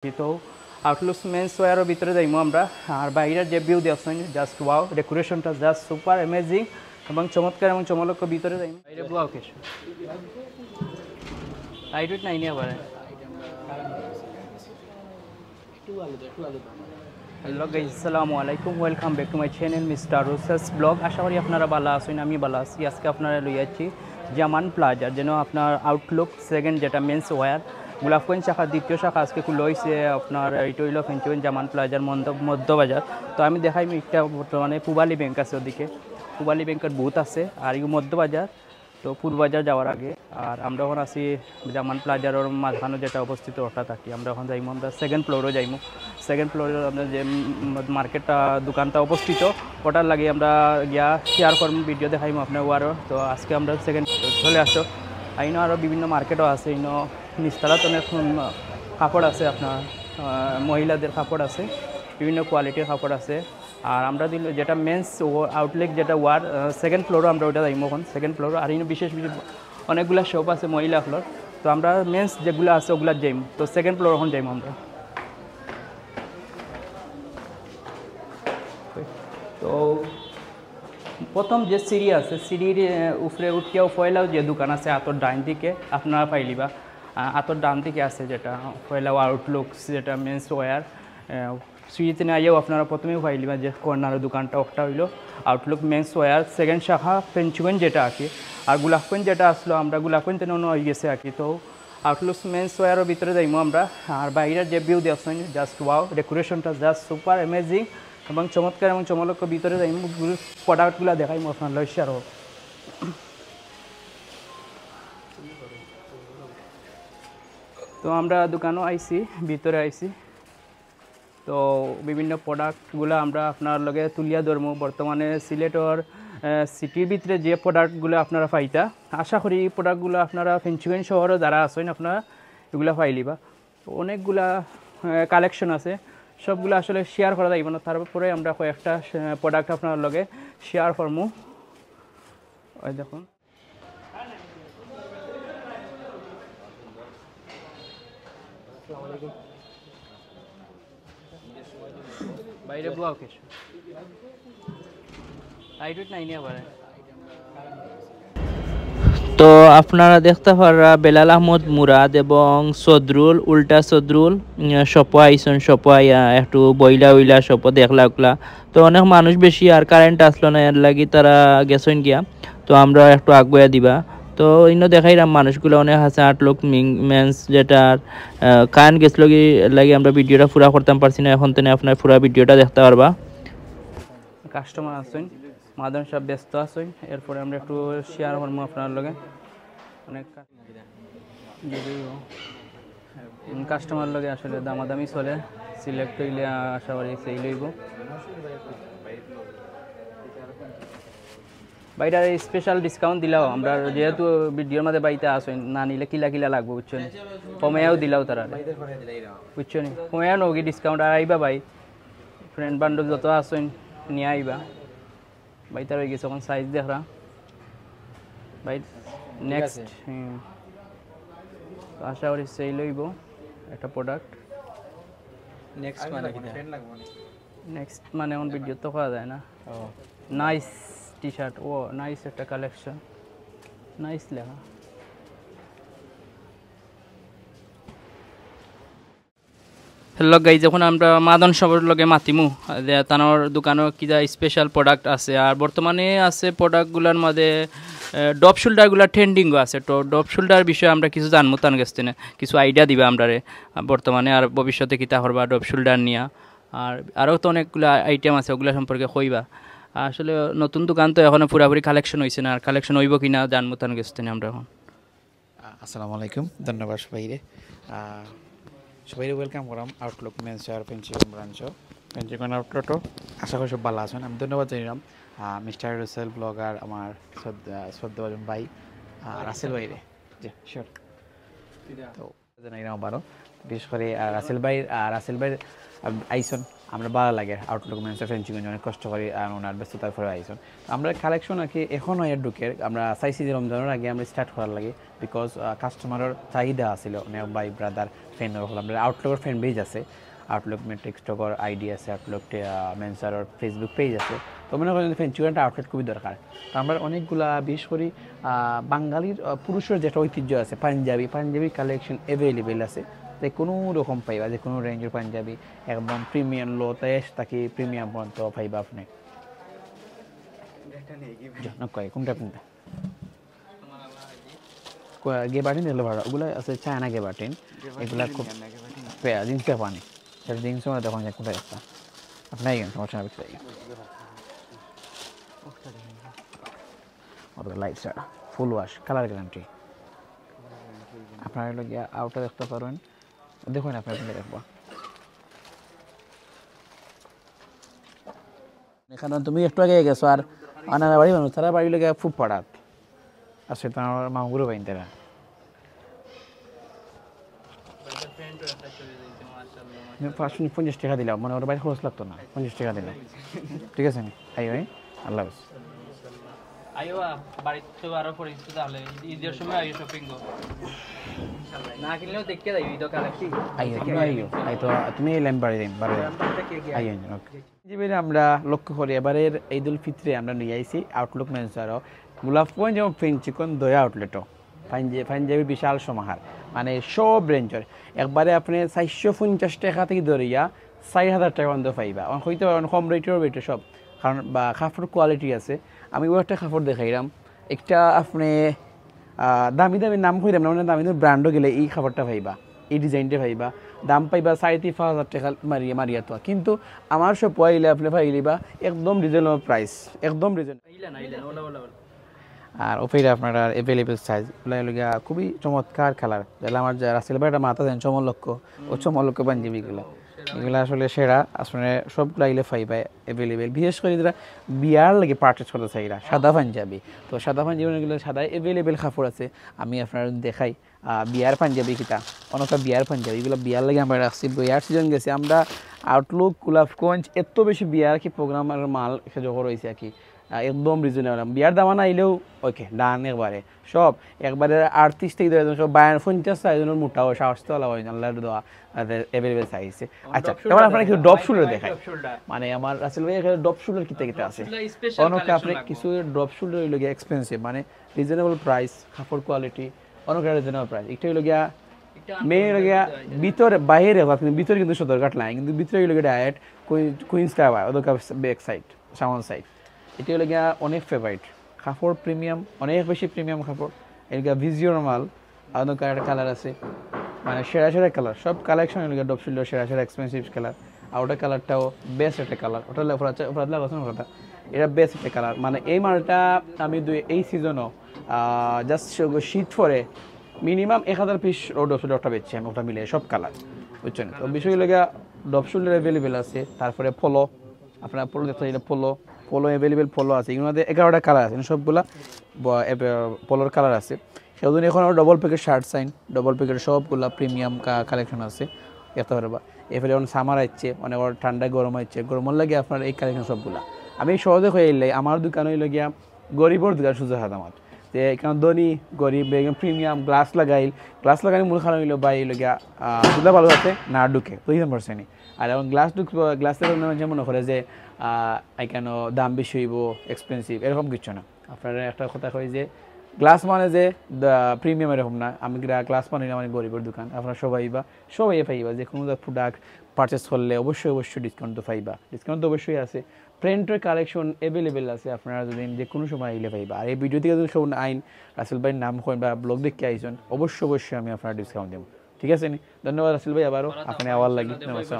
কিন্তু আউটলুকস মেন্স ওয়ারের ভিতরে যাইমু আমরা আর বাইরের যে ভিউ দেখছেন জাস্ট ওয়াও ডেকোরেশনটা জাস্ট সুপার অ্যামেজিং এবং চমৎকার এবং চমলক্ষ ভিতরে যাইমু বাইরে ব্লু অকেশন লাইট নাই নিয়ে পারে হ্যালো গাইস আসসালামু আলাইকুম welcome back to my channel mister Rosas blog. আশা করি আপনারা ভালো আছেন, আমি ভালো আছি। আজকে আপনারা লই যাচ্ছি জামান প্লাজা, যেন আপনার আউটলুক সেকেন্ড যেটা মেন্স ওয়ার গোলাপগঞ্জ শাখা দ্বিতীয় শাখা আজকে খুলে হয়েছে আপনার এইটা হইল ফেঞ্চুগঞ্জ জামান প্লাজার মধ্যবাজার। তো আমি দেখাই একটা বর্তমানে পূবালী ব্যাংক আছে, ওদিকে পূবালী ব্যাংকের বুথ আছে আর এই মধ্যবাজার। তো পূর্ববাজার যাওয়ার আগে আর আমরা এখন আছি জামান প্লাজার মাঝখানে যেটা অবস্থিত ওটা থাকি। আমরা এখন যাইমু, আমরা সেকেন্ড ফ্লোরে যাইমু। সেকেন্ড ফ্লোরে আমরা যে মার্কেটটা দোকানটা অবস্থিত ওটার লাগে আমরা গিয়া শেয়ার করবো, ভিডিও দেখাইমু আপনার ওয়ারও। তো আজকে আমরা সেকেন্ড চলে আসো। আইনো আরও বিভিন্ন মার্কেটও আছে, ইনো নিস্তালাত অনেক কাপড় আছে, আপনার মহিলাদের কাপড় আছে, বিভিন্ন কোয়ালিটির কাপড় আছে। আর আমরা দিল যেটা মেন্স আউটলেট যেটা ওয়ার সেকেন্ড ফ্লোরও আমরা ওইটা যাইমু এখন সেকেন্ড ফ্লোর। আর ইনো বিশেষ অনেকগুলো শপ আছে মহিলা ফ্লোর। তো আমরা মেন্স যেগুলো আছে ওগুলো যাইমু, তো সেকেন্ড ফ্লোর এখন যাইমু আমরা। তো প্রথম যে সিঁড়ি আছে সিঁড়ির উপরে উঠিয়াও পয়লাও যে দোকান আছে আতর ডান দিকে আপনারা পাইলিবা। আতর ডান দিকে আছে যেটা পয়লাও আউটলুকস যেটা মেন্স ওয়ার। সিঁড়িতে আইয়াও আপনারা প্রথমেও পাইলিবা যে কর্নারের দোকানটা ওটা হইলো আউটলুক মেন্স ওয়ার সেকেন্ড শাখা ফেঞ্চুগঞ্জ যেটা আর কি। আর গোলাপগঞ্জ যেটা আসলো আমরা গোলাপগঞ্জ তেন হয়ে গেছে আর কি। তো আউটলুকস মেন্স ওয়ারের ভিতরে যাইমু আমরা। আর বাইরের যে ভিউ দেখছেন জাস্ট ওয়াও ডেকোরেশনটা জাস্ট সুপার অ্যামেজিং এবং চমৎকার এবং চমলক্ষ ভিতরে যাই প্রোডাক্টগুলো দেখাইমু আপনার শেয়ার হোক। তো আমরা দোকানও আইছি, ভিতরে আইছি। তো বিভিন্ন প্রোডাক্টগুলো আমরা আপনার লগে তুলিয়া ধরমু। বর্তমানে সিলেটর সিটির ভিতরে যে প্রোডাক্টগুলো আপনারা পাইতা, আশা করি এই প্রোডাক্টগুলো আপনারা ফেঞ্চুগঞ্জ শহরে যারা আছেন আপনারা এগুলো পাইলিবা। অনেকগুলা কালেকশন আছে, সবগুলো আসলে শেয়ার করা যাইব না। তারপরে আমরা কয়েকটা প্রোডাক্ট আপনার লগে শেয়ার করমু। ওই দেখুন বাইরে বুয়া কেশ লাইট নাই নিয়ে পারে। তো আপনারা দেখতে পারা বেলাল আহমদ মুরাদ এবং সদরুল উল্টা সদরুল সপ আইসন সপ আইয়া একটু বইলা উইলা সপ দেখলা উকলা। তো অনেক মানুষ বেশি আর কারেন্ট আসলো না, এর লাগি তারা গেছেন গিয়া। তো আমরা একটু আগুয়া দিবা। তো ইনো দেখাইলাম মানুষগুলো অনেক আছে আউটলুক মেন্স যেটার কারেন্ট গেছিল কি লাগে আমরা ভিডিওটা পুরা করতাম পারছি না। এখন তো আপনার পুরা ভিডিওটা দেখতে পারবা। কাস্টমার আছেন, মাদন সাহেব ব্যস্ত আছেন, এরপরে আমরা একটু শেয়ার করবো আপনার লগে। অনেক কাস্টমার লগে আসলে দামাদামি চলে, সিলেক্ট হইলে আশা করি সেই লইব। বাইরে স্পেশাল ডিসকাউন্ট দিলাও আমরা, যেহেতু ভিডিওর মধ্যে বাইতে আসেন না নিলে কিলা কিলা লাগবে বুঝছেন, কমেও দিলাও তারা বুঝছেন, কমেও নোকি ডিসকাউন্ট। আর আইবা ভাই ফ্রেন্ড বান্ধব যত আসেন নিয়ে আইবা। ভাই তার হয়ে গেছে এখন সাইজ দেখরা ভাই নেক্সট। আশা করি সেই লইব একটা প্রোডাক্ট নেক্সট মানে এখন ভিডিও তো করা যায় না। নাইস টি শার্ট, ও নাইস একটা কালেকশন, নাইস লেখা। হ্যালো গাইজ, যখন আমরা মাদন সবার লগে মাতিমু তানোর দোকানের কিটা স্পেশাল প্রোডাক্ট আছে। আর বর্তমানে আছে প্রোডাক্টগুলোর মধ্যে ডপ শোল্ডারগুলো ট্রেন্ডিংও আছে। তো ডপ শোল্ডার বিষয়ে আমরা কিছু জানবো, তার কাছ থেকে কিছু আইডিয়া দিবা আমরা বর্তমানে আর ভবিষ্যতে কিতা করবা ডপ শোল্ডার নিয়ে। আর আরও তো অনেকগুলো আইটেম আছে, ওগুলো সম্পর্কে কইবা। আসলে নতুন দোকান তো এখনও পুরাপুরি কালেকশন হয়েছে না, আর কালেকশন হইব কি না জানবো তার কাছ থেকে আমরা এখন। আসসালামু আলাইকুম, ধন্যবাদ সবাইরে। সবাইরে ওয়েলকাম করাম আউটলুক মেন্স আর পেঞ্চিকন ব্রাঞ্চ পেঞ্চিকন আউটলেটও। আশা করি সব ভালো আছেন। আমি ধন্যবাদ জানিলাম মিস্টার রুসেল ব্লগার আমার শ্রদ্ধেয় ভাই রাসেল ভাইরে, যে শিওর তো জানাইলাম আবারও। বিশেষ করে রাসেল ভাই আইসন আমরা ভালো লাগে আউটলুক মেন্সের ফেন্সিগঞ্জ অনেক কষ্ট করি আর ওনার ব্যস্ততার পরে আইসন আমরা কালেকশন আর কি এখনও এর ঢুকের আমরা চাইছি যে রমজানের আগে আমরা স্টার্ট করার লাগে বিকজ কাস্টমারের চাহিদা আছিল অনেক ভাই ব্রাদার ফ্রেন্ড আমরা আউটলুকের ফ্রেন্ড পেজ আছে আউটলুক টিকটকের আইডি আছে আউটলুক মেন্সারের ফেসবুক পেজ আছে তো মনে করেন ফেন্সিগঞ্জটা আউটলেট খুবই দরকার তো আমরা অনেকগুলা বিশেষ করে বাঙালির পুরুষের যেটা ঐতিহ্য আছে পাঞ্জাবি কালেকশন অ্যাভেলেবেল আছে যে কোনো রকম পাইবা যে কোনো রেঞ্জের পাঞ্জাবি একদম প্রিমিয়াম লো তেজ তাকে প্রিমিয়াম পর্যন্ত পাইবা আপনি কোনটা গেবার্টিন এগুলো ভালো ওগুলো আছে চায়না গেবার্টিন এগুলা খুব জিন্স পানি সেটা জিন্স মানে তখন কোনটা একটা আপনার সমস্যা লাইট ছাড়া ফুল ওয়াশ কালার গ্যারান্টি আপনার হলো গিয়া আউটটা দেখতে পারবেন দেখুন আপনার দেখবো এখানে তুমি একটু আগে গেছো আর আনার বাড়ি মানুষ তারা বাড়ি লেগে খুব পড়াত আর সেটা আমার মামগুরু বাইন তারা পাঁচশো 50 টাকা দিলাম মানে ওর বাইরে খরচ লাগতো না 50 টাকা দিলাম ঠিক আছে নি আই ভাই আল্লাহ হাফেজ আইওয়া বাড়িতে আরো পরিচিত তাহলে ঈদের সময় আইও শপিং গো না কিনলেও দেখতে যাই ঈদ কালেকশন আই তো তুমি এলাম বাড়ি আইও ওকে জীবনে আমরা লক্ষ্য করি এবারের ঈদুল ফিতরে আমরা নিয়ে আইছি আউটলুক মেন্সারও গোলাপগঞ্জ এবং ফেন্সিকন দয়া আউটলেটও পাঞ্জাবি বিশাল সমাহার মানে সব রেঞ্জের একবারে আপনি 450 টাকা থেকে ধরিয়া 4000 টাকা পর্যন্ত পাইবা হয়তো কম রেটের বেটে সব কারণ বা কাপড় কোয়ালিটি আছে আমি ও একটা কাপড় দেখাইলাম একটা আপনি দামি নাম কইলাম না মানে দামি ব্র্যান্ডও গেলে এই কাপড়টা পাইবা এই ডিজাইনটা পাইবা দাম পাইবা 5,500 টাকা মারিয়া তো কিন্তু আমার সব পাইলে আপনি পাইলিবা একদম রিজনেবল প্রাইস একদম রিজনেবল আর ওপরে আপনারা অ্যাভেলেবল সাইজ ওগুলো খুবই চমৎকার কালার তাহলে আমার যা রাসেল ভাইটা মাথা দেন চমলক্ষ ও চমলক্ষ পাঞ্জাবিগুলো এগুলো আসলে সেরা আসলে সবগুলো আইলে পাইবা অ্যাভেলেবেল বিশেষ করে যারা বিয়ার লাগে পারচেস করতে চাইরা সাদা পাঞ্জাবি তো সাদা পাঞ্জাবিগুলো সাদা অ্যাভেলেবেল কাপড় আছে আমি আপনার দেখাই বিয়ার পাঞ্জাবি কিতা অনেকটা বিয়ার পাঞ্জাবি এগুলো বিয়ার লাগে আমরা রাখছি বিয়ার সিজন গেছে আমরা আউটলুক গোলাপগঞ্জ এত বেশি বিয়ার কি প্রোগ্রামের মাল জোগাড় হয়েছে আর কি একদম রিজনেবল বিয়ার দাম না আইলেও ওকে ডান একবারে সব একবারে 38 থেকে 50 সাইজের মোটাও সাহস তো আল্লাহর দোয়া অ্যাভেলেবেল সাইজে আচ্ছা এবার আপনারা কিছু ড্রপ শোল্ডার দেখাই মানে আমার রাসেল ভাই এখানে ড্রপ শোল্ডার কিতা আছে অনেকে আপনি কিছু ড্রপ শোল্ডার হইল গিয়া এক্সপেন্সিভ মানে রিজনেবল প্রাইস কাপড় কোয়ালিটি অনেক রিজনেবল প্রাইস একটা হইল গিয়া মেয়ের গিয়া ভিতরে বাইরে আপনি ভিতরে কিন্তু সদর কাট নাই কিন্তু ভিতরে হইল গিয়া ডায়েট কুইন্স কাভার ওদের ব্যাক সাইড সামন সাইড এটা হলো গিয়া অনেক ফেভারিট কাপড় প্রিমিয়াম অনেক বেশি প্রিমিয়াম কাপড় এর গিয়া ভিজিওর মাল আলাদা একটা কালার আছে মানে সেরা কালার সব কালেকশন হলো গিয়া ডপ শোল্ডার সেরা এক্সপেন্সিভ কালার আর ওটা কালারটাও বেস্ট একটা কালার ওটা ওটা এটা বেস্ট একটা কালার মানে এই মালটা আমি এই সিজনও জাস্ট শীত পরে মিনিমাম 1000 পিস ডপ শোল্ডারটা বেচছি আমি ওটা মিলে সব কালার বুঝছেন তো বিষয় হলো গিয়া ডপ শোল্ডার অ্যাভেলেবেল আছে তারপরে পোলো আপনার পোলো দেখতে চাইলে পোলো অ্যাভেলেবেল পোলো আছে এগুলোতে 11টা কালার আছে সবগুলা পোলোর কালার আছে সেজন্য এখন আমার double packet shirt sign double packet সবগুলা প্রিমিয়াম কালেকশন আছে এত পারবা এফেলে এখন সামার আসছে অনেক ঠান্ডায় গরম হচ্ছে গরমের লাগে আপনার এই কালেকশন সবগুলা আমি সহজে হয়ে এলে আমার দোকান হইল গিয়া গরিবর দোকান সুযোগ হাত আমার যে এখানে ধনী গরিব প্রিমিয়াম গ্লাস লাগাই মূল খারাপ হইলো বা হইল গিয়া সুদা ভালো আছে না ঢুকে বুঝতে পারছেন আর এখন গ্লাসের মনে করে যে কেন দাম বেশি হইব এক্সপেন্সিভ এরকম কিছু না আপনারা একটা কথা কই যে গ্লাস মানে যে প্রিমিয়াম এরকম না আমি গ্লাস মানে মানে গরিবের দোকান আপনারা সবাই পাইবা যে কোনো প্রোডাক্ট পারচেস করলে অবশ্যই ডিসকাউন্ট তো পাইবা ডিসকাউন্ট তো অবশ্যই আছে প্রিন্টের কালেকশন অ্যাভেলেবেল আছে আপনারা যদি যে কোনো সময় আইলে পাইবা আর এই ভিডিও থেকে যদি কেউ আইন রাসেল ভাইয়ের নাম করেন বা ব্লগ দেখে আইসেন অবশ্যই আমি আপনার ডিসকাউন্ট দেবো ঠিক আছে নি ধন্যবাদ রাসেল ভাই আবারও আপনি আওয়ার লাগি নমস্কার